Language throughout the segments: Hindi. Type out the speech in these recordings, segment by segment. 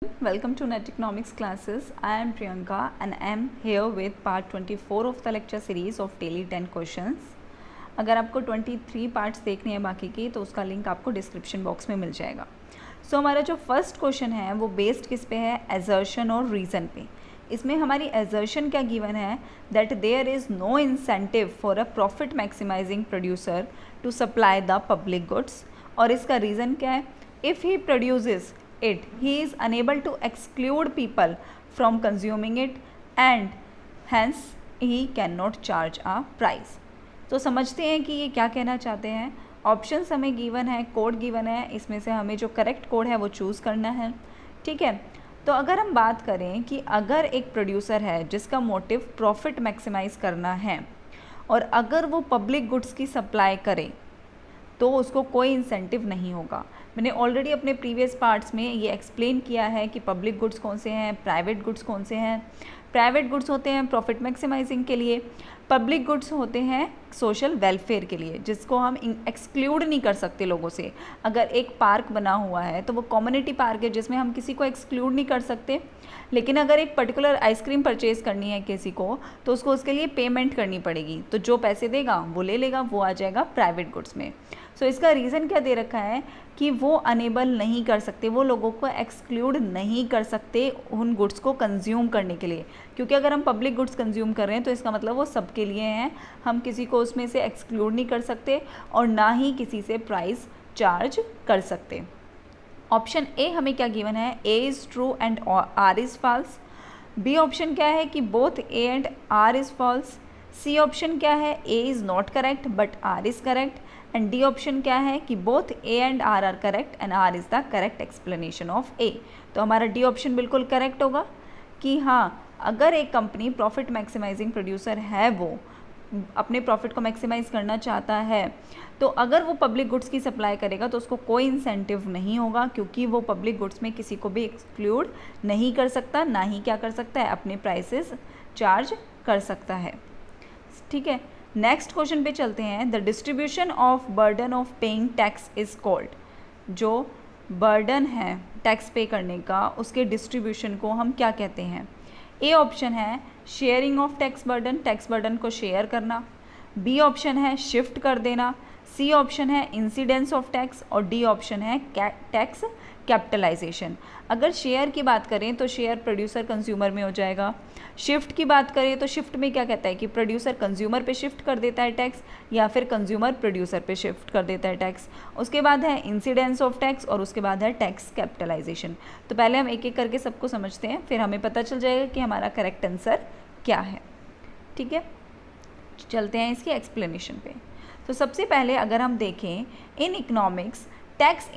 Welcome to Net Economics classes. I am Priyanka and I am here with part 24 of the lecture series of daily 10 questions. अगर आपको 23 पार्ट्स देखने हैं बाकी की तो उसका लिंक आपको डिस्क्रिप्शन बॉक्स में मिल जाएगा. हमारा जो फर्स्ट क्वेश्चन है वो बेस्ड किस पे है, एजर्शन और रीज़न पे. इसमें हमारी एजर्शन क्या गिवन है, that there is no incentive for a profit maximising producer to supply the public goods. और इसका रीज़न क्या है, if he produces it, he is unable to exclude people from consuming it and hence he cannot charge a price. तो समझते हैं कि ये क्या कहना चाहते हैं. ऑप्शंस हमें गिवन है, कोड गिवन है, इसमें से हमें जो करेक्ट कोड है वो चूज़ करना है. ठीक है, तो अगर हम बात करें कि अगर एक प्रोड्यूसर है जिसका मोटिव प्रॉफिट मैक्सिमाइज़ करना है और अगर वो पब्लिक गुड्स की सप्लाई करे तो उसको कोई इंसेंटिव नहीं होगा. मैंने ऑलरेडी अपने प्रीवियस पार्ट्स में ये एक्सप्लेन किया है कि पब्लिक गुड्स कौन से हैं, प्राइवेट गुड्स कौन से हैं. प्राइवेट गुड्स होते हैं प्रॉफिट मैक्सिमाइजिंग के लिए, पब्लिक गुड्स होते हैं सोशल वेलफेयर के लिए, जिसको हम एक्सक्लूड नहीं कर सकते लोगों से. अगर एक पार्क बना हुआ है तो वो कम्युनिटी पार्क है जिसमें हम किसी को एक्सक्लूड नहीं कर सकते. लेकिन अगर एक पर्टिकुलर आइसक्रीम परचेज़ करनी है किसी को तो उसको उसके लिए पेमेंट करनी पड़ेगी, तो जो पैसे देगा वो ले लेगा, वो आ जाएगा प्राइवेट गुड्स में. सो इसका रीज़न क्या दे रखा है कि वो अनेबल नहीं कर सकते, वो लोगों को एक्सक्लूड नहीं कर सकते उन गुड्स को कंज्यूम करने के लिए. क्योंकि अगर हम पब्लिक गुड्स कंज्यूम कर रहे हैं तो इसका मतलब वो सबके लिए हैं, हम किसी को उसमें से एक्सक्लूड नहीं कर सकते और ना ही किसी से प्राइस चार्ज कर सकते. ऑप्शन ए हमें क्या गिवन है, A is true and R is false. B option क्या है कि both A and R is false. C option क्या है, A is not correct but R is correct. And D option क्या है कि both A and R correct and R is the correct explanation of A. तो हमारा डी ऑप्शन बिल्कुल करेक्ट होगा कि हाँ, अगर एक कंपनी प्रॉफिट मैक्सिमाइजिंग प्रोड्यूसर है, वो अपने प्रॉफिट को मैक्सिमाइज़ करना चाहता है, तो अगर वो पब्लिक गुड्स की सप्लाई करेगा तो उसको कोई इंसेंटिव नहीं होगा, क्योंकि वो पब्लिक गुड्स में किसी को भी एक्सक्लूड नहीं कर सकता, ना ही क्या कर सकता है, अपने प्राइसेस चार्ज कर सकता है. ठीक है, नेक्स्ट क्वेश्चन पे चलते हैं. The distribution of burden of paying tax is called. जो बर्डन है टैक्स पे करने का, उसके डिस्ट्रीब्यूशन को हम क्या कहते हैं. ए ऑप्शन है sharing of tax burden, tax burden को शेयर करना. बी ऑप्शन है शिफ्ट कर देना. सी ऑप्शन है इंसिडेंस ऑफ टैक्स और डी ऑप्शन है टैक्स कैपिटलाइजेशन. अगर शेयर की बात करें तो शेयर प्रोड्यूसर कंज्यूमर में हो जाएगा. शिफ्ट की बात करें तो शिफ्ट में क्या कहता है कि प्रोड्यूसर कंज्यूमर पे शिफ्ट कर देता है टैक्स, या फिर कंज्यूमर प्रोड्यूसर पे शिफ्ट कर देता है टैक्स. उसके बाद है इंसिडेंस ऑफ टैक्स और उसके बाद है टैक्स कैपिटलाइजेशन. तो पहले हम एक एक करके सबको समझते हैं, फिर हमें पता चल जाएगा कि हमारा करेक्ट आंसर क्या है. ठीक है, चलते हैं इसकी एक्सप्लेनेशन पे. तो सबसे पहले अगर हम देखें इन इकोनॉमिक्स, टैक्स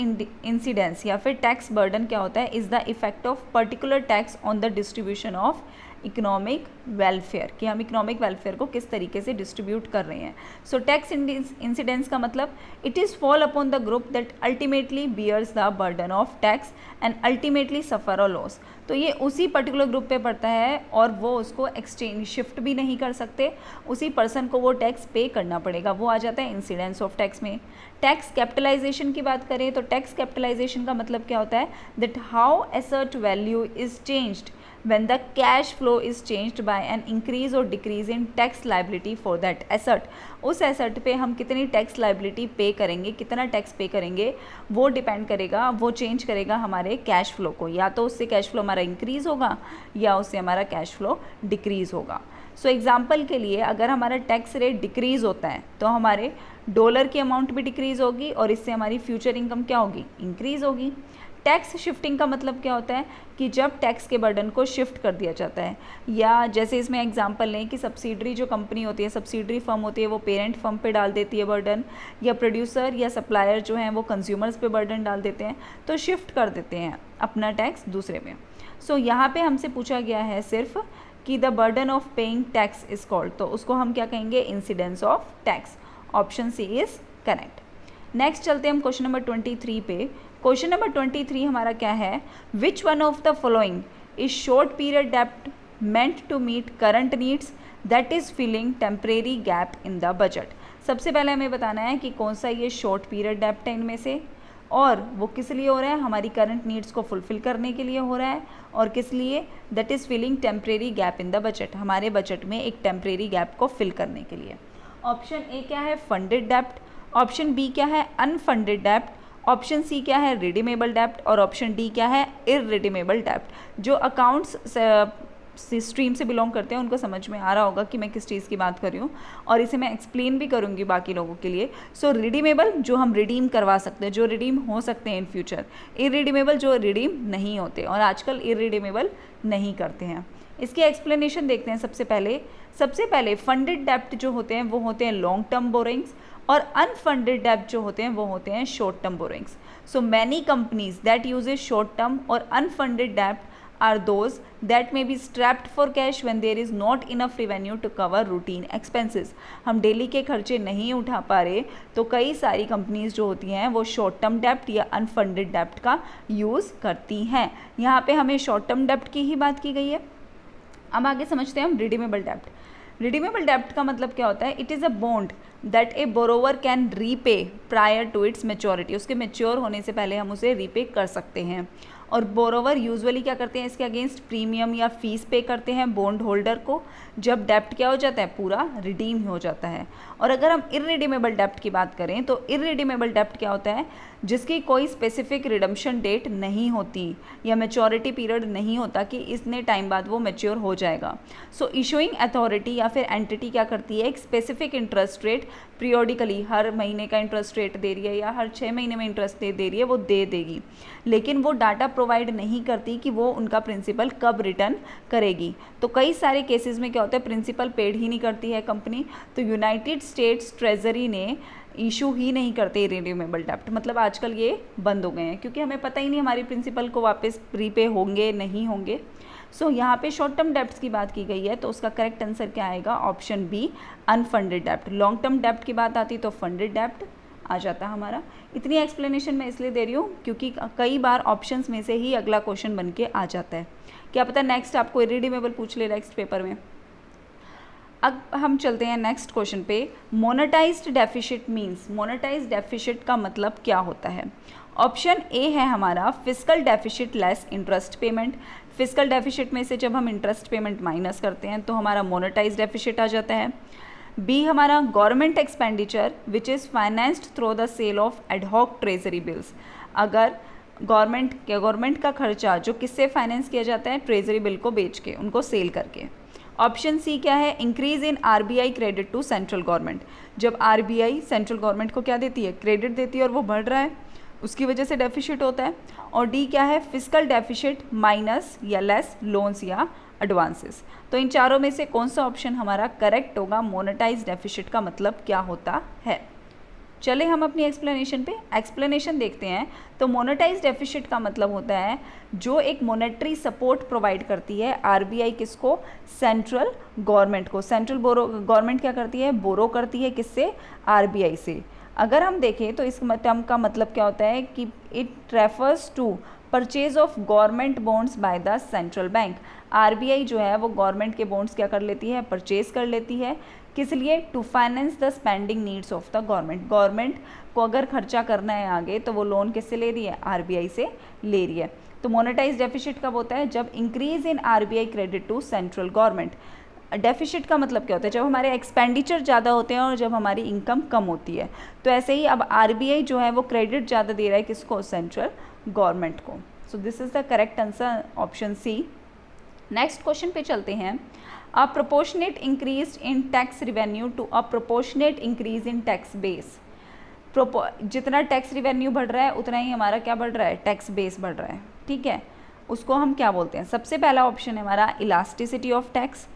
इंसिडेंस या फिर टैक्स बर्डन क्या होता है, is the effect of particular tax on the distribution of economic welfare, कि हम इकोनॉमिक वेलफेयर को किस तरीके से डिस्ट्रीब्यूट कर रहे हैं. सो टैक्स इंसिडेंस का मतलब it is fall upon the group that ultimately bears the burden of tax and ultimately suffer a loss. तो ये उसी पर्टिकुलर ग्रुप पे पड़ता है और वो उसको एक्सचेंज शिफ्ट भी नहीं कर सकते, उसी पर्सन को वो टैक्स पे करना पड़ेगा, वो आ जाता है इंसिडेंस ऑफ टैक्स में. टैक्स कैपिटलाइजेशन की बात करें तो टैक्स कैपिटलाइजेशन का मतलब क्या होता है, that how asset value is changed when the cash flow is changed by an increase or decrease in tax liability for that asset. उस एसेट पे हम कितनी टैक्स लाइबिलिटी पे करेंगे, कितना टैक्स पे करेंगे, वो डिपेंड करेगा, वो चेंज करेगा हमारे कैश फ्लो को. या तो उससे कैश फ्लो हमारा इंक्रीज़ होगा या उससे हमारा कैश फ्लो डिक्रीज़ होगा. सो एग्जांपल के लिए अगर हमारा टैक्स रेट डिक्रीज़ होता है तो हमारे डॉलर की अमाउंट भी डिक्रीज़ होगी और इससे हमारी फ्यूचर इनकम क्या होगी, इंक्रीज़ होगी. टैक्स शिफ्टिंग का मतलब क्या होता है कि जब टैक्स के बर्डन को शिफ्ट कर दिया जाता है, या जैसे इसमें एग्जांपल लें कि सब्सिडरी जो कंपनी होती है, सब्सिडरी फर्म होती है, वो पेरेंट फर्म पे डाल देती है बर्डन, या प्रोड्यूसर या सप्लायर जो हैं वो कंज्यूमर्स पे बर्डन डाल देते हैं, तो शिफ्ट कर देते हैं अपना टैक्स दूसरे में. सो यहाँ पे हमसे पूछा गया है सिर्फ कि the burden of paying tax is called, तो उसको हम क्या कहेंगे, incidence of tax. Option C is correct. Next चलते हैं हम क्वेश्चन नंबर 23 पे. क्वेश्चन नंबर 23 हमारा क्या है, which one of the following is short period डेब्ट meant to meet current needs that is filling temporary gap in the budget. सबसे पहले हमें बताना है कि कौन सा ये शॉर्ट पीरियड डेब्ट है इनमें से, और वो किस लिए हो रहा है, हमारी करंट नीड्स को फुलफिल करने के लिए हो रहा है। और किस लिए, that is filling temporary gap in the budget, हमारे बजट में एक टेम्परेरी गैप को फिल करने के लिए। ऑप्शन ए क्या है, फंडेड डेप्ट, ऑप्शन बी क्या है, अनफंडेड डेप्ट, ऑप्शन सी क्या है, रिडीमेबल डेप्ट, और ऑप्शन डी क्या है, इररिडीमेबल डेप्ट। जो अकाउंट्स स्ट्रीम से बिलोंग करते हैं उनको समझ में आ रहा होगा कि मैं किस चीज़ की बात कर रही हूँ, और इसे मैं एक्सप्लेन भी करूँगी बाकी लोगों के लिए। सो रिडीमेबल जो हम रिडीम करवा सकते हैं, जो रिडीम हो सकते हैं इन फ्यूचर, इररिडीमेबल जो रिडीम नहीं होते, और आजकल इररिडीमेबल नहीं करते हैं। इसकी एक्सप्लेनेशन देखते हैं। सबसे पहले फंडेड डेप्ट जो होते हैं वो होते हैं लॉन्ग टर्म बोरिंग्स, और अनफंडेड डेप्ट जो होते हैं वो होते हैं short term borrowings. So many companies that uses short term और अनफंडेड डेप्ट are those that may be strapped for cash when there is not enough revenue to cover routine expenses। हम डेली के खर्चे नहीं उठा पा रहे तो कई सारी कंपनीज जो होती हैं वो शॉर्ट टर्म डेप्ट या अनफंडेड डेप्ट का यूज़ करती हैं। यहाँ पे हमें शॉर्ट टर्म डेप्ट की ही बात की गई है। अब आगे समझते हैं हम रिडीमेबल डेप्ट। रिडीमेबल डेप्ट का मतलब क्या होता है, it is a bond that a borrower can repay prior to its maturity, उसके मेच्योर होने से पहले हम उसे रीपे कर सकते हैं। और बोरोवर यूजुअली क्या करते हैं, इसके अगेंस्ट प्रीमियम या फीस पे करते हैं बॉन्ड होल्डर को, जब डेप्ट क्या हो जाता है, पूरा रिडीम हो जाता है। और अगर हम इररिडीमेबल डेप्ट की बात करें तो इररिडीमेबल डेप्ट क्या होता है, जिसकी कोई स्पेसिफिक रिडम्पशन डेट नहीं होती या मैच्योरिटी पीरियड नहीं होता कि इतने टाइम बाद वो मैच्योर हो जाएगा। सो इशूइंग अथॉरिटी या फिर एंटिटी क्या करती है, एक स्पेसिफिक इंटरेस्ट रेट पीरियोडिकली हर महीने का इंटरेस्ट रेट दे रही है या हर 6 महीने में इंटरेस्ट दे रही है, वो दे देगी, लेकिन वो डाटा प्रोवाइड नहीं करती कि वो उनका प्रिंसिपल कब रिटर्न करेगी। तो कई सारे केसेस में क्या होता है, प्रिंसिपल पेड ही नहीं करती है कंपनी, तो यूनाइटेड स्टेट्स ट्रेजरी ने इशू ही नहीं करते रिडीमेबल डेप्ट, मतलब आजकल ये बंद हो गए हैं क्योंकि हमें पता ही नहीं हमारी प्रिंसिपल को वापस रीपे होंगे नहीं होंगे। सो यहाँ पे शॉर्ट टर्म डेप्ट्स की बात की गई है तो उसका करेक्ट आंसर क्या आएगा, ऑप्शन बी अनफंडेड डेप्ट। लॉन्ग टर्म डेप्ट की बात आती तो फंडेड डेप्ट आ जाता हमारा। इतनी एक्सप्लेनेशन मैं इसलिए दे रही हूँ क्योंकि कई बार ऑप्शंस में से ही अगला क्वेश्चन बन के आ जाता है, क्या पता नेक्स्ट आपको इररिडीमेबल पूछ ले नेक्स्ट पेपर में। अब हम चलते हैं नेक्स्ट क्वेश्चन पे। Monetised deficit means, monetised deficit का मतलब क्या होता है। ऑप्शन ए है हमारा fiscal deficit less interest payment. Fiscal deficit में से जब हम इंटरेस्ट पेमेंट माइनस करते हैं तो हमारा मोनेटाइज्ड डेफिसिट आ जाता है। बी हमारा government expenditure which is financed through the sale of ad hoc treasury bills. अगर गवर्नमेंट का खर्चा जो किससे फाइनेंस किया जाता है, ट्रेजरी बिल को बेच के, उनको सेल करके। ऑप्शन सी क्या है, increase in RBI credit to central government. जब आरबीआई सेंट्रल गवर्नमेंट को क्या देती है, क्रेडिट देती है और वो बढ़ रहा है, उसकी वजह से डेफिसिट होता है। और डी क्या है, फिस्कल डेफिसिट माइनस या लेस लोन्स या एडवांसेस। तो इन चारों में से कौन सा ऑप्शन हमारा करेक्ट होगा, मोनेटाइज डेफिसिट का मतलब क्या होता है। चले हम अपनी एक्सप्लेनेशन देखते हैं। तो मोनेटाइज डेफिसिट का मतलब होता है जो एक मोनेटरी सपोर्ट प्रोवाइड करती है आरबीआई किसको, सेंट्रल गवर्नमेंट को। सेंट्रल गवर्नमेंट क्या करती है, बोरो करती है किससे, आरबीआई से। अगर हम देखें तो इस टर्म का मतलब क्या होता है कि it refers to purchase of government bonds by the central bank. RBI जो है वो गवर्नमेंट के बॉन्ड्स क्या कर लेती है, परचेज कर लेती है, किस लिए, to finance the spending needs of the government. Government को अगर खर्चा करना है आगे तो वो लोन किससे ले रही है, आरबीआई से ले रही है। तो मोनेटाइज डेफिसिट कब होता है, जब increase in RBI credit to central government. Deficit का मतलब क्या होता है, जब हमारे एक्सपेंडिचर ज़्यादा होते हैं और जब हमारी इनकम कम होती है। तो ऐसे ही अब आरबीआई जो है वो क्रेडिट ज़्यादा दे रहा है किसको, सेंट्रल गवर्नमेंट को। So this is the correct answer, option C. Next question पे चलते हैं। A proportionate increase in tax revenue to a proportionate increase in tax base. जितना टैक्स रिवेन्यू बढ़ रहा है उतना ही हमारा क्या बढ़ रहा है, टैक्स बेस बढ़ रहा है, ठीक है। उसको हम क्या बोलते हैं, सबसे पहला ऑप्शन है हमारा elasticity of tax.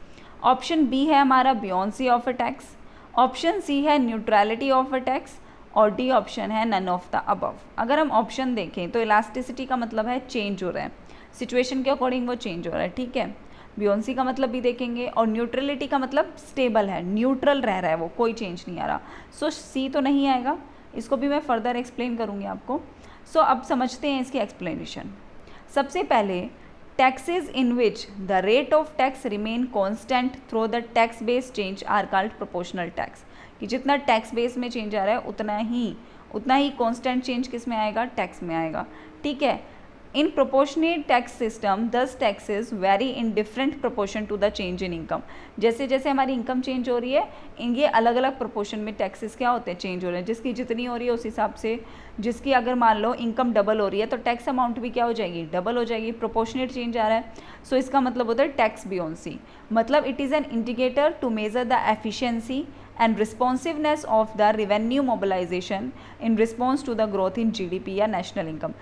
Option B है हमारा buoyancy of a tax. Option C है न्यूट्रलिटी ऑफ अ टैक्स। और डी ऑप्शन है नन ऑफ द अबव। अगर हम ऑप्शन देखें तो इलास्टिसिटी का मतलब है चेंज हो रहा है, सिचुएशन के अकॉर्डिंग वो चेंज हो रहा है, ठीक है। बियॉन्सी का मतलब भी देखेंगे, और न्यूट्रलिटी का मतलब स्टेबल है, न्यूट्रल रह रहा है वो, कोई चेंज नहीं आ रहा। सो सी तो नहीं आएगा, इसको भी मैं फर्दर एक्सप्लेन करूँगी आपको। सो अब समझते हैं इसकी एक्सप्लेनेशन। सबसे पहले taxes in which the rate of tax remain constant through the tax base change are called proportional tax. कि जितना टैक्स बेस में चेंज आ रहा है उतना ही उतना ही कांस्टेंट चेंज किस में आएगा, टैक्स में आएगा। ठीक है, in proportionate tax system thus taxes vary in different proportion to the change in income. जैसे जैसे हमारी इनकम चेंज हो रही है, ये अलग अलग प्रोपोर्शन में टैक्सेस क्या होते हैं, चेंज हो रहे हैं। जिसकी जितनी हो रही है उस हिसाब से, जिसकी अगर मान लो इनकम डबल हो रही है तो टैक्स अमाउंट भी क्या हो जाएगी, डबल हो जाएगी। प्रोपोर्शनेट चेंज आ रहा है, सो इसका मतलब होता है टैक्स बियोंसी। मतलब it is an indicator to measure the efficiency and responsiveness of the revenue mobilization in response to the growth in GDP या national income।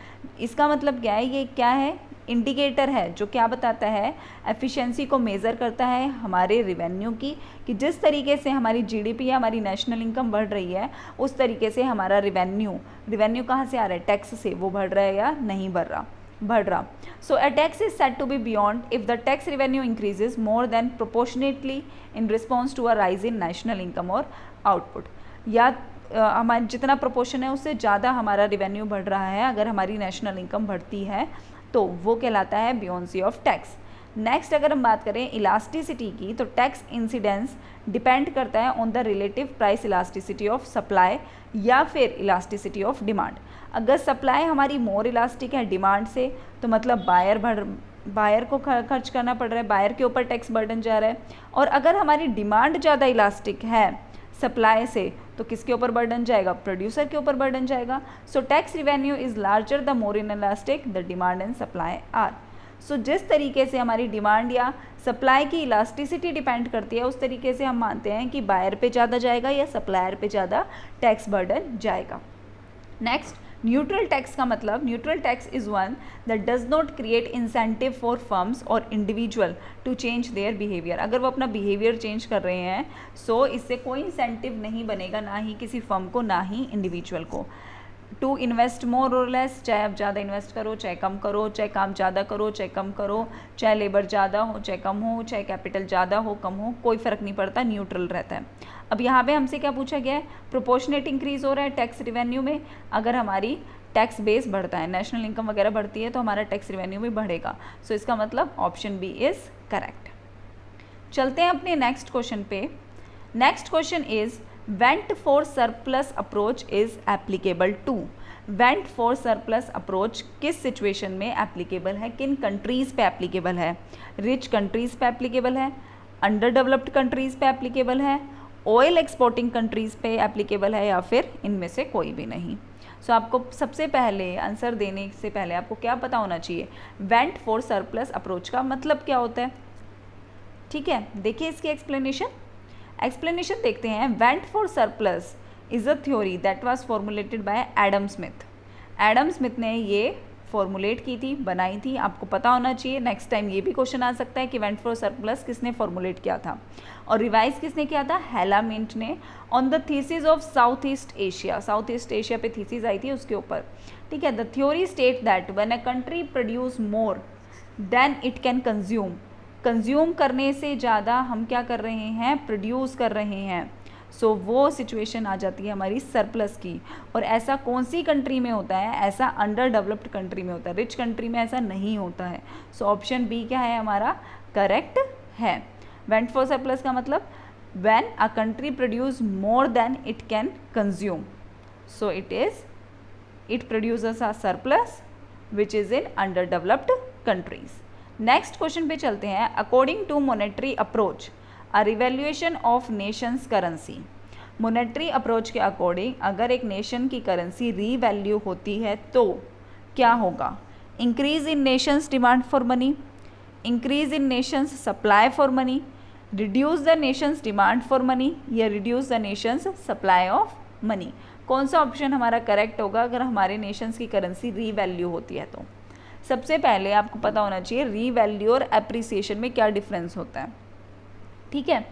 इसका मतलब क्या है, ये क्या है, इंडिकेटर है जो क्या बताता है, एफिशिएंसी को मेज़र करता है हमारे रिवेन्यू की, कि जिस तरीके से हमारी जीडीपी या हमारी नेशनल इनकम बढ़ रही है उस तरीके से हमारा रिवेन्यू कहाँ से आ रहा है, टैक्स से, वो बढ़ रहा है या नहीं बढ़ रहा। So a tax is set to be buoyant if the tax revenue increases more than proportionately in response to a rise in national income और आउटपुट। या हमारा जितना प्रोपोर्शन है उससे ज़्यादा हमारा रिवेन्यू बढ़ रहा है, अगर हमारी नेशनल इनकम बढ़ती है तो वो कहलाता है बियोंसी ऑफ टैक्स। नेक्स्ट अगर हम बात करें इलास्टिसिटी की, तो टैक्स इंसिडेंस डिपेंड करता है on the relative price elasticity of supply या फिर इलास्टिसिटी ऑफ डिमांड। अगर सप्लाई हमारी मोर इलास्टिक है डिमांड से, तो मतलब बायर को खर्च करना पड़ रहा है, बायर के ऊपर टैक्स बर्डन जा रहा है। और अगर हमारी डिमांड ज़्यादा इलास्टिक है सप्लाई से, तो किसके ऊपर बर्डन जाएगा, प्रोड्यूसर के ऊपर बर्डन जाएगा। So tax revenue is larger the more inelastic the demand and supply are. So जिस तरीके से हमारी डिमांड या सप्लाई की इलास्टिसिटी डिपेंड करती है, उस तरीके से हम मानते हैं कि बायर पे ज़्यादा जाएगा या सप्लायर पे ज़्यादा टैक्स बर्डन जाएगा। नेक्स्ट, न्यूट्रल टैक्स का मतलब, neutral tax is one that does not create incentive for firms और individual to change their behaviour. अगर वो अपना बिहेवियर चेंज कर रहे हैं, सो इससे कोई इंसेंटिव नहीं बनेगा, ना ही किसी फर्म को ना ही इंडिविजुअल को, टू इन्वेस्ट मोर और लेस। चाहे आप ज़्यादा इन्वेस्ट करो, चाहे कम करो, चाहे काम ज़्यादा करो, चाहे कम करो, चाहे लेबर ज़्यादा हो, चाहे कम हो, चाहे कैपिटल ज़्यादा हो, कम हो, कोई फ़र्क नहीं पड़ता, न्यूट्रल रहता है। अब यहाँ पे हमसे क्या पूछा गया है, प्रोपोर्शनेट इंक्रीज़ हो रहा है टैक्स रिवेन्यू में। अगर हमारी टैक्स बेस बढ़ता है, नेशनल इनकम वगैरह बढ़ती है, तो हमारा टैक्स रिवेन्यू भी बढ़ेगा। सो इसका मतलब ऑप्शन बी इज़ करेक्ट। चलते हैं अपने नेक्स्ट क्वेश्चन पे। Next question is vent for surplus approach is applicable to. Vent for surplus approach किस सिचुएशन में एप्लीकेबल है, किन कंट्रीज़ पे एप्लीकेबल है, रिच कंट्रीज़ पे एप्लीकेबल है, अंडर डेवलप्ड कंट्रीज़ पे एप्लीकेबल है, ऑयल एक्सपोर्टिंग कंट्रीज़ पे एप्लीकेबल है, या फिर इनमें से कोई भी नहीं। सो आपको सबसे पहले आंसर देने से पहले आपको क्या पता होना चाहिए, वेंट फॉर सरप्लस अप्रोच का मतलब क्या होता है। ठीक है, देखिए इसकी एक्सप्लेनेशन देखते हैं। Went for surplus is a theory that was formulated bye Adam Smith. Adam Smith ने ये फॉर्मुलेट की थी, बनाई थी, आपको पता होना चाहिए। नेक्स्ट टाइम ये भी क्वेश्चन आ सकता है कि वेंट फॉर सरप्लस किसने फॉर्मुलेट किया था और रिवाइज किसने किया था, हेला मिंट ने, on the thesis of south east Asia. South east Asia पे थीसिस आई थी उसके ऊपर। ठीक है, the theory state that when a country produce more than it can consume करने से ज़्यादा हम क्या कर रहे हैं, प्रोड्यूस कर रहे हैं। सो वो सिचुएशन आ जाती है हमारी सरप्लस की। और ऐसा कौन सी कंट्री में होता है, ऐसा अंडर डेवलप्ड कंट्री में होता है, रिच कंट्री में ऐसा नहीं होता है। सो ऑप्शन बी क्या है हमारा, करेक्ट है। वेंट फॉर सरप्लस का मतलब when a country produce more than it can consume, so it produces a surplus which is in under developed countries. Next question पे चलते हैं। According to monetary approach a revaluation of nation's currency. Monetary approach के अकॉर्डिंग अगर एक नेशन की करेंसी रीवैल्यू होती है तो क्या होगा, increase in nation's demand for money, increase in nation's supply for money, reduce the nation's demand for money, या reduce the nation's supply of money. कौन सा ऑप्शन हमारा करेक्ट होगा अगर हमारे नेशंस की करेंसी रीवैल्यू होती है तो। सबसे पहले आपको पता होना चाहिए रीवैल्यू और एप्रिसिएशन में क्या डिफरेंस होता है। ठीक है,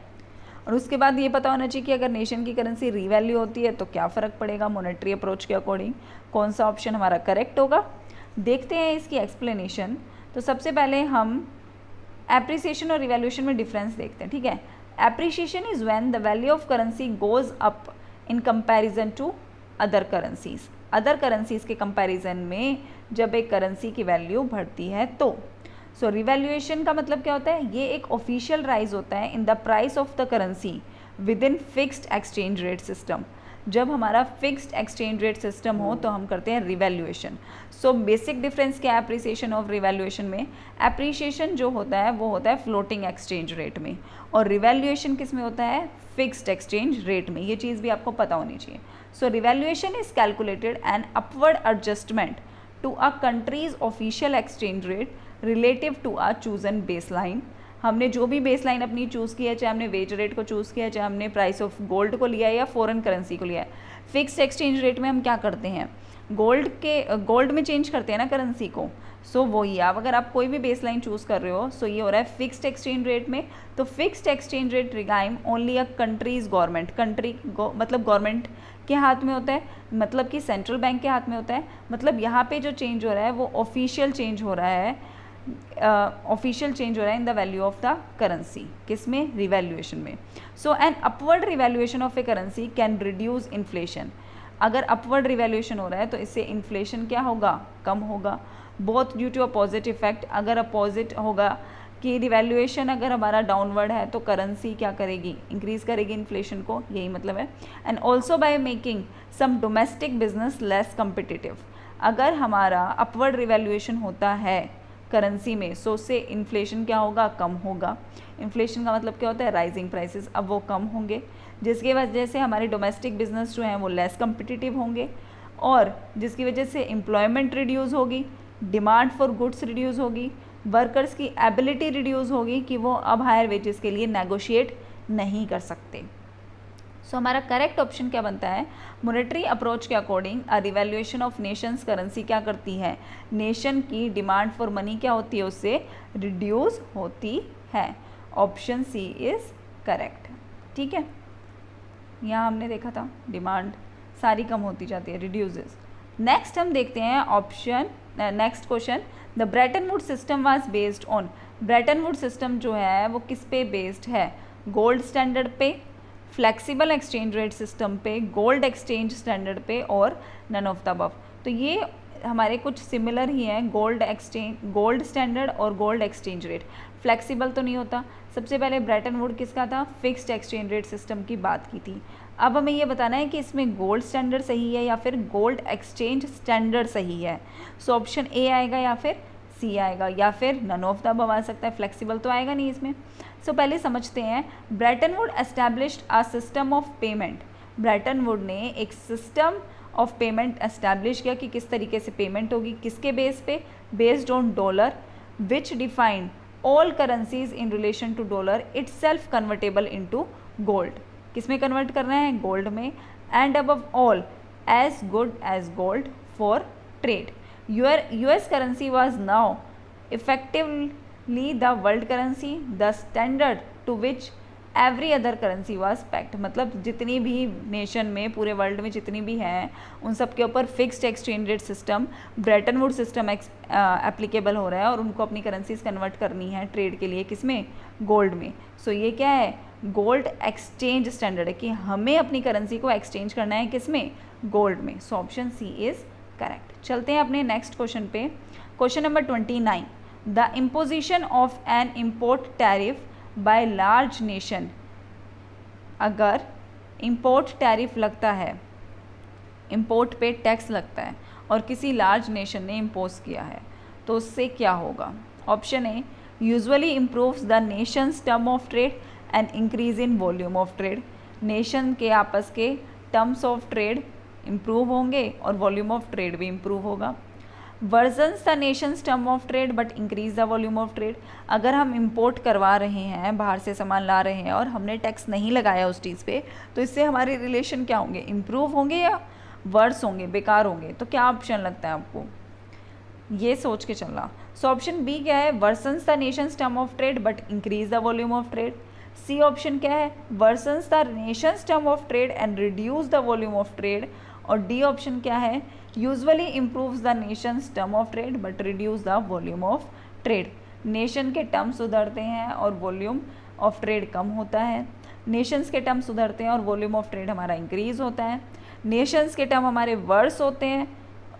और उसके बाद ये पता होना चाहिए कि अगर नेशन की करेंसी रीवैल्यू होती है तो क्या फ़र्क पड़ेगा मॉनेटरी अप्रोच के अकॉर्डिंग, कौन सा ऑप्शन हमारा करेक्ट होगा। देखते हैं इसकी एक्सप्लेनेशन। तो सबसे पहले हम एप्रिसिएशन और रिवैल्यूएशन में डिफरेंस देखते हैं। ठीक है, appreciation is when the value of currency goes up in comparison to other currencies. Other currencies के कंपैरिजन में जब एक करेंसी की वैल्यू बढ़ती है तो। सो रिवैल्यूएशन का मतलब क्या होता है, ये एक ऑफिशियल राइज होता है in the price of the currency with in fixed exchange rate system. जब हमारा फिक्स्ड एक्सचेंज रेट सिस्टम हो तो हम करते हैं रिवैल्यूएशन। सो बेसिक डिफरेंस क्या है अप्रिसिएशन और रिवैल्यूएशन में? एप्रिसिएशन जो होता है वो होता है फ्लोटिंग एक्सचेंज रेट में, और रिवैल्यूएशन किस में होता है? फिक्स्ड एक्सचेंज रेट में। ये चीज़ भी आपको पता होनी चाहिए। So revaluation is calculated an upward adjustment to a country's official exchange rate relative to a chosen baseline. हमने जो भी बेसलाइन अपनी चूज़ की है, चाहे हमने वेज रेट को चूज़ किया है, चाहे हमने प्राइस ऑफ गोल्ड को लिया है या फॉरेन करेंसी को लिया है। फिक्स्ड एक्सचेंज रेट में हम क्या करते हैं? गोल्ड में चेंज करते हैं ना करेंसी को। सो वही आप अगर आप कोई भी बेसलाइन चूज़ कर रहे हो, सो ये हो रहा है फिक्स्ड एक्सचेंज रेट में। तो fixed exchange rate regime only a country's government, मतलब गवर्नमेंट के हाथ में होता है, मतलब कि सेंट्रल बैंक के हाथ में होता है। मतलब यहाँ पे जो चेंज हो रहा है वो ऑफिशियल चेंज हो रहा है, in the value of the currency. किस में? रिवैल्यूएशन में। So an upward revaluation of a currency can reduce inflation. अगर अपवर्ड रिवैल्यूएशन हो रहा है तो इससे इन्फ्लेशन क्या होगा? कम होगा। Both due to opposite effect, अगर अपोजिट होगा कि रिवैल्यूएशन अगर हमारा डाउनवर्ड है तो करेंसी क्या करेगी? इंक्रीज करेगी इन्फ्लेशन को, यही मतलब है। And also by making some domestic business less competitive. अगर हमारा अपवर्ड रिवैल्यूएशन होता है करेंसी में, सो से इन्फ्लेशन क्या होगा? कम होगा। इन्फ्लेशन का मतलब क्या होता है? राइजिंग प्राइसेस, अब वो कम होंगे, जिसकी वजह से हमारे डोमेस्टिक बिजनेस जो हैं वो लेस कम्पिटिटिव होंगे, और जिसकी वजह से एम्प्लॉयमेंट रिड्यूस होगी, डिमांड फॉर गुड्स रिड्यूस होगी, वर्कर्स की एबिलिटी रिड्यूस होगी कि वो अब हायर वेजेस के लिए नेगोशिएट नहीं कर सकते। सो हमारा करेक्ट ऑप्शन क्या बनता है? मॉनेटरी अप्रोच के according a revaluation of nation's currency क्या करती है? नेशन की डिमांड फॉर मनी क्या होती है? उससे रिड्यूस होती है। Option C is correct. ठीक है, यहाँ हमने देखा था डिमांड सारी कम होती जाती है, रिड्यूसेस। नेक्स्ट हम देखते हैं option next question. The Brayton would system was based on. Brayton would system जो है वो किस पे बेस्ड है? गोल्ड स्टैंडर्ड पे, फ्लेक्सिबल एक्सचेंज रेट सिस्टम पे, गोल्ड एक्सचेंज स्टैंडर्ड पे, और नन ऑफ द अबव। तो ये हमारे कुछ सिमिलर ही हैं, गोल्ड स्टैंडर्ड और गोल्ड एक्सचेंज रेट। फ्लेक्सिबल तो नहीं होता। सबसे पहले ब्रेटन वुड किसका था? फिक्स्ड एक्सचेंज रेट सिस्टम की बात की थी। अब हमें ये बताना है कि इसमें गोल्ड स्टैंडर्ड सही है या फिर गोल्ड एक्सचेंज स्टैंडर्ड सही है। सो ऑप्शन ए आएगा या फिर सी आएगा, या फिर नन ऑफ द अबव आ सकता है। फ्लेक्सिबल तो आएगा नहीं इसमें। सो पहले समझते हैं। Brayton would established a system of payment. Brayton would ने एक सिस्टम ऑफ पेमेंट एस्टैब्लिश किया कि किस तरीके से पेमेंट होगी, किसके बेस पे? Based on dollar, which defined all currencies in relation to dollar itself convertible into gold. किस में कन्वर्ट करना है? गोल्ड में। And above all as good as gold for trade. US currency was now effectively the world currency, the standard to which every other currency was pegged। मतलब जितनी भी नेशन में, पूरे वर्ल्ड में जितनी भी हैं, उन सब के ऊपर fixed exchange rate system, Brayton would system applicable हो रहा है, और उनको अपनी करेंसीज कन्वर्ट करनी है ट्रेड के लिए। किस में? गोल्ड में। सो ये क्या है? गोल्ड एक्सचेंज स्टैंडर्ड है कि हमें अपनी करेंसी को एक्सचेंज करना है किस में? गोल्ड में। So option C is correct. चलते हैं अपने नेक्स्ट क्वेश्चन पे। Question number 29। The imposition of an import tariff by large nation. अगर इम्पोर्ट टैरिफ लगता है, इम्पोर्ट पे टैक्स लगता है, और किसी लार्ज नेशन ने इम्पोज किया है, तो उससे क्या होगा? Option A, usually improves the nation's term of trade and increase in volume of trade. Nation के आपस के टर्म्स ऑफ ट्रेड इम्प्रूव होंगे और वॉल्यूम ऑफ ट्रेड भी इम्प्रूव होगा। Versions the nation's term of trade but increase the volume of trade. अगर हम इंपोर्ट करवा रहे हैं, बाहर से सामान ला रहे हैं और हमने टैक्स नहीं लगाया उस चीज़ पे, तो इससे हमारे रिलेशन क्या होंगे? इम्प्रूव होंगे या वर्स होंगे, बेकार होंगे? तो क्या ऑप्शन लगता है आपको? ये सोच के चलना। सो ऑप्शन बी क्या है? Worsens the nation's term of trade but increase the volume of trade. C option क्या है? Worsens the nation's term of trade and reduce the volume of trade. और डी ऑप्शन क्या है? Usually improves the nation's term of trade but reduce the volume of trade. Nation के टर्म सुधरते हैं और वॉल्यूम ऑफ ट्रेड कम होता है। नेशंस के टर्म सुधरते हैं और वॉल्यूम ऑफ ट्रेड हमारा इंक्रीज होता है। नेशंस के टर्म हमारे वर्स होते हैं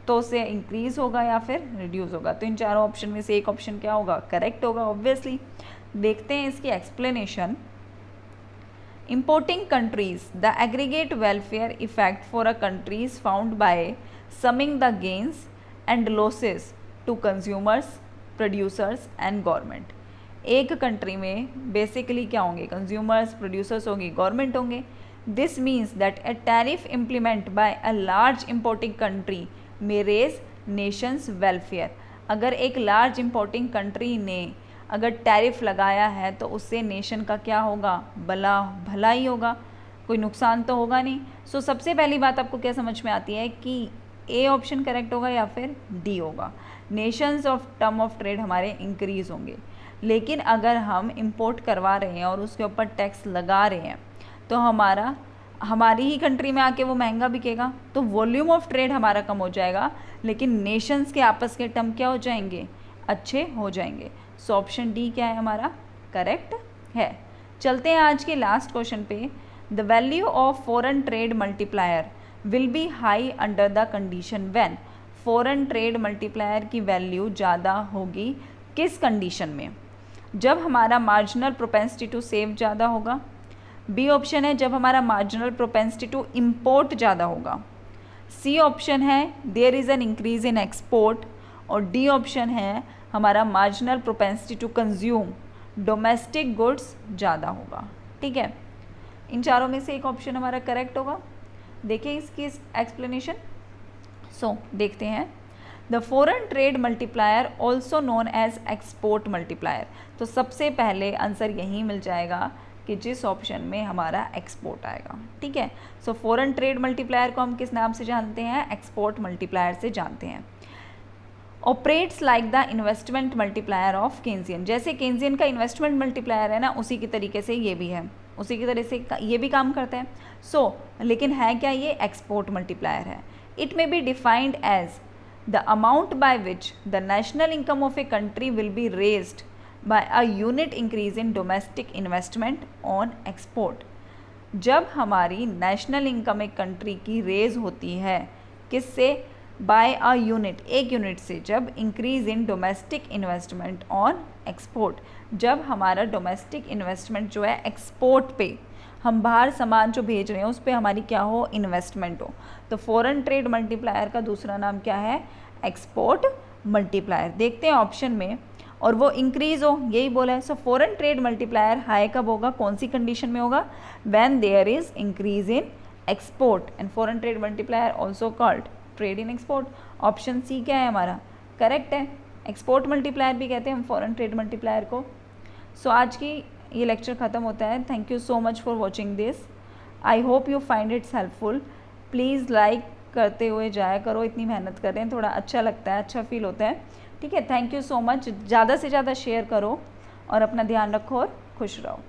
तो उससे इंक्रीज होगा या फिर रिड्यूस होगा। तो इन चारों ऑप्शन में से एक ऑप्शन क्या होगा? करेक्ट होगा ऑब्वियसली। देखते हैं इसकी explanation. Importing countries, the aggregate welfare effect for a country is found by summing the gains and losses to consumers, producers and government. एक कंट्री में बेसिकली क्या होंगे, कंज्यूमर्स, प्रोड्यूसर्स होंगे, गवर्नमेंट होंगे. This means that a tariff implement by a large importing country may raise nation's welfare. अगर एक लार्ज इम्पोर्टिंग कंट्री ने अगर टैरिफ लगाया है तो उससे नेशन का क्या होगा, भला ही होगा, कोई नुकसान तो होगा नहीं. सो सबसे पहली बात आपको क्या समझ में आती है कि ए ऑप्शन करेक्ट होगा या फिर डी होगा. Nations of term of trade हमारे इंक्रीज होंगे. लेकिन अगर हम इंपोर्ट करवा रहे हैं और उसके ऊपर टैक्स लगा रहे हैं तो हमारी ही कंट्री में आके वो महंगा बिकेगा, तो वॉल्यूम ऑफ ट्रेड हमारा कम हो जाएगा, लेकिन नेशंस के आपस के टर्म क्या हो जाएंगे, अच्छे हो जाएंगे. सो ऑप्शन डी क्या है हमारा, करेक्ट है. चलते हैं आज के लास्ट क्वेश्चन पे. The value of foreign trade multiplier will be high under the condition when. Foreign trade multiplier की वैल्यू ज़्यादा होगी किस कंडीशन में, जब हमारा मार्जिनल प्रोपेंसिटी टू सेव ज़्यादा होगा. बी ऑप्शन है जब हमारा मार्जिनल प्रोपेंसिटी टू इम्पोर्ट ज़्यादा होगा. सी ऑप्शन है there is an increase in export. और डी ऑप्शन है हमारा marginal propensity to consume domestic goods ज़्यादा होगा. ठीक है, इन चारों में से एक ऑप्शन हमारा करेक्ट होगा. देखिए इसकी एक्सप्लेनेशन. सो देखते हैं. The foreign trade multiplier also known as export multiplier. तो सबसे पहले आंसर यही मिल जाएगा कि जिस ऑप्शन में हमारा एक्सपोर्ट आएगा. ठीक है, सो फॉरेन ट्रेड मल्टीप्लायर को हम किस नाम से जानते हैं, एक्सपोर्ट मल्टीप्लायर से जानते हैं. Operates like the investment multiplier of Keynesian. जैसे केन्जियन का इन्वेस्टमेंट मल्टीप्लायर है ना, उसी की तरीके से ये भी है, उसी की तरह से ये भी काम करते हैं. सो लेकिन है क्या, ये एक्सपोर्ट मल्टीप्लायर है. It may be defined as the amount by which the national income of a country will be raised by a unit increase in domestic investment on export. जब हमारी नेशनल इनकम एक कंट्री की रेज होती है किससे, बाय अ यूनिट, एक यूनिट से, जब increase in domestic investment on export, जब हमारा डोमेस्टिक इन्वेस्टमेंट जो है एक्सपोर्ट पे, हम बाहर सामान जो भेज रहे हैं उस पर हमारी क्या हो, इन्वेस्टमेंट हो. तो फॉरेन ट्रेड मल्टीप्लायर का दूसरा नाम क्या है, एक्सपोर्ट मल्टीप्लायर. देखते हैं ऑप्शन में, और वो इंक्रीज हो, यही बोला है. So foreign trade multiplier high कब होगा, कौन सी कंडीशन में होगा, when there is increase in export. And foreign trade multiplier also called trade in export. Option C क्या है हमारा, करेक्ट है. एक्सपोर्ट मल्टीप्लायर भी कहते हैं हम फॉरेन ट्रेड मल्टीप्लायर को. सो आज की ये लेक्चर ख़त्म होता है. Thank you so much for watching this. I hope you find its helpful. Please like करते हुए जाया करो, इतनी मेहनत कर रहे हैं, थोड़ा अच्छा लगता है, अच्छा फील होता है. ठीक है, थैंक यू सो मच. ज़्यादा से ज़्यादा शेयर करो और अपना ध्यान रखो और खुश रहो.